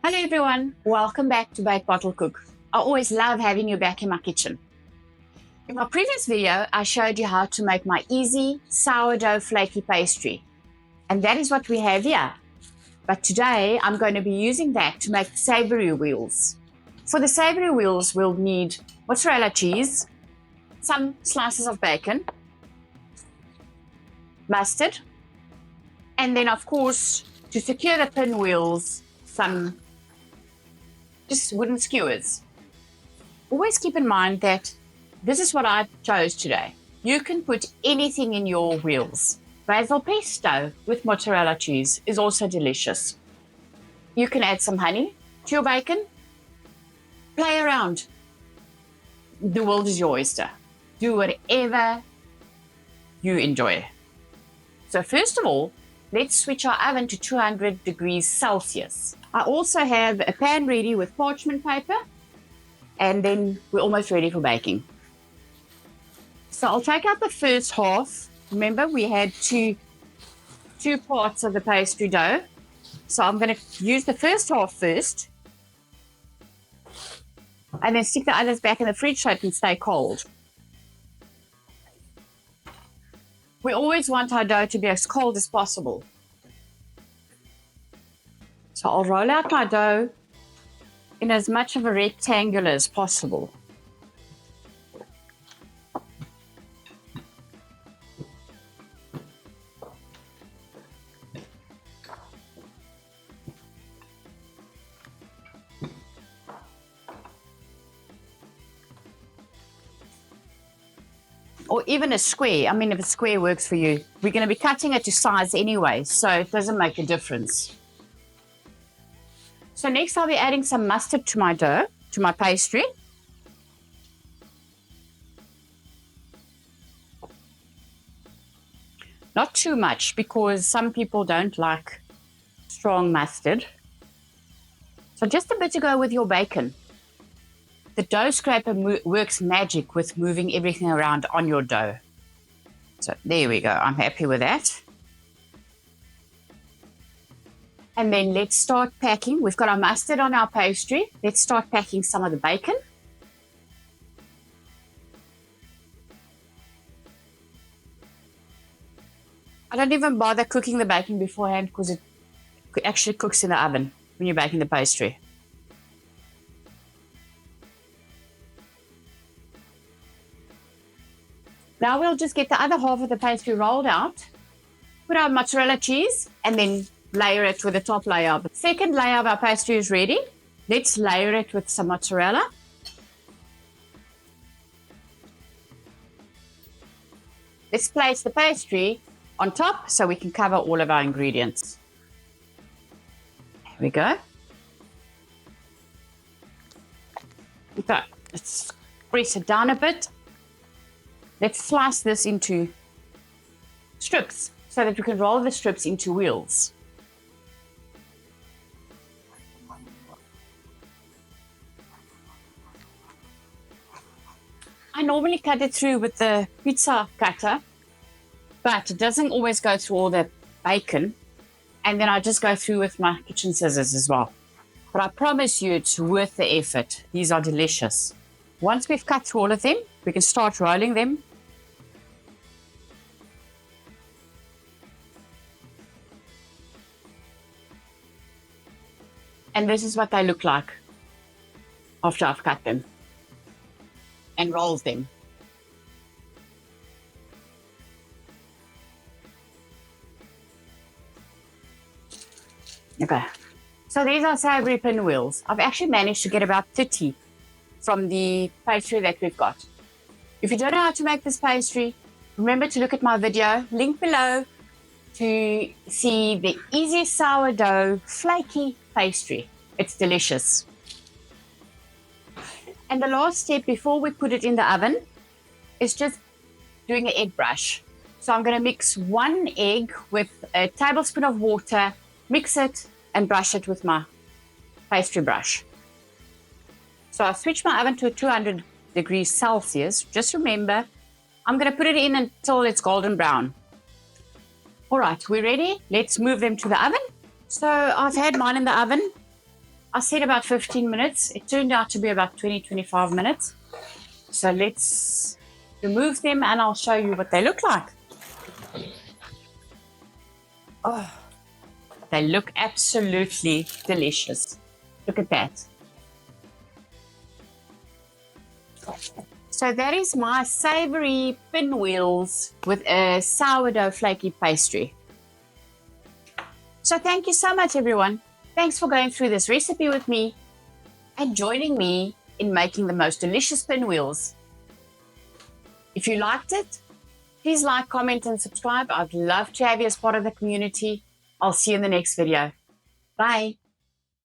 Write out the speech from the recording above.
Hello everyone, welcome back to Bake Bottle Cook. I always love having you back in my kitchen. In my previous video, I showed you how to make my easy sourdough flaky pastry. And that is what we have here. But today, I'm going to be using that to make savoury wheels. For the savoury wheels, we'll need mozzarella cheese, some slices of bacon, mustard, and then of course, to secure the pinwheels, some just wooden skewers. Always keep in mind that this is what I chose today. You can put anything in your wheels. Basil pesto with mozzarella cheese is also delicious. You can add some honey to your bacon. Play around. The world is your oyster. Do whatever you enjoy. So first of all, let's switch our oven to 200 degrees Celsius. I also have a pan ready with parchment paper, and then we're almost ready for baking. So I'll take out the first half. Remember, we had two parts of the pastry dough. So I'm going to use the first half first, and then stick the others back in the fridge so it can stay cold. We always want our dough to be as cold as possible. So I'll roll out my dough in as much of a rectangle as possible. Or even a square. I mean, if a square works for you. We're going to be cutting it to size anyway, so it doesn't make a difference. So next I'll be adding some mustard to my dough, to my pastry. Not too much, because some people don't like strong mustard. So just a bit to go with your bacon. The dough scraper works magic with moving everything around on your dough. So there we go. I'm happy with that. And then let's start packing. We've got our mustard on our pastry. Let's start packing some of the bacon. I don't even bother cooking the bacon beforehand because it actually cooks in the oven when you're baking the pastry. Now we'll just get the other half of the pastry rolled out, put our mozzarella cheese, and then layer it with the top layer. The second layer of our pastry is ready. Let's layer it with some mozzarella. Let's place the pastry on top so we can cover all of our ingredients. There we go. Okay, let's press it down a bit. Let's slice this into strips so that we can roll the strips into wheels. I normally cut it through with the pizza cutter, but it doesn't always go through all the bacon. And then I just go through with my kitchen scissors as well. But I promise you it's worth the effort. These are delicious. Once we've cut through all of them, we can start rolling them. And this is what they look like after I've cut them and rolled them. Okay, so these are savoury pinwheels. I've actually managed to get about 30 from the pastry that we've got. If you don't know how to make this pastry, remember to look at my video, link below, to see the easy sourdough flaky pastry. It's delicious. And the last step before we put it in the oven is just doing an egg brush. So I'm going to mix 1 egg with a tablespoon of water, mix it and brush it with my pastry brush. So I've switched my oven to 200 degrees Celsius. Just remember, I'm going to put it in until it's golden brown. All right, we're ready. Let's move them to the oven. So I've had mine in the oven I said about 15 minutes. It turned out to be about 20-25 minutes. So let's remove them and I'll show you what they look like. Oh, they look absolutely delicious. Look at that. So that is my savoury pinwheels with a sourdough flaky pastry. So thank you so much, everyone. Thanks for going through this recipe with me and joining me in making the most delicious pinwheels. If you liked it, please like, comment, and subscribe. I'd love to have you as part of the community. I'll see you in the next video. Bye.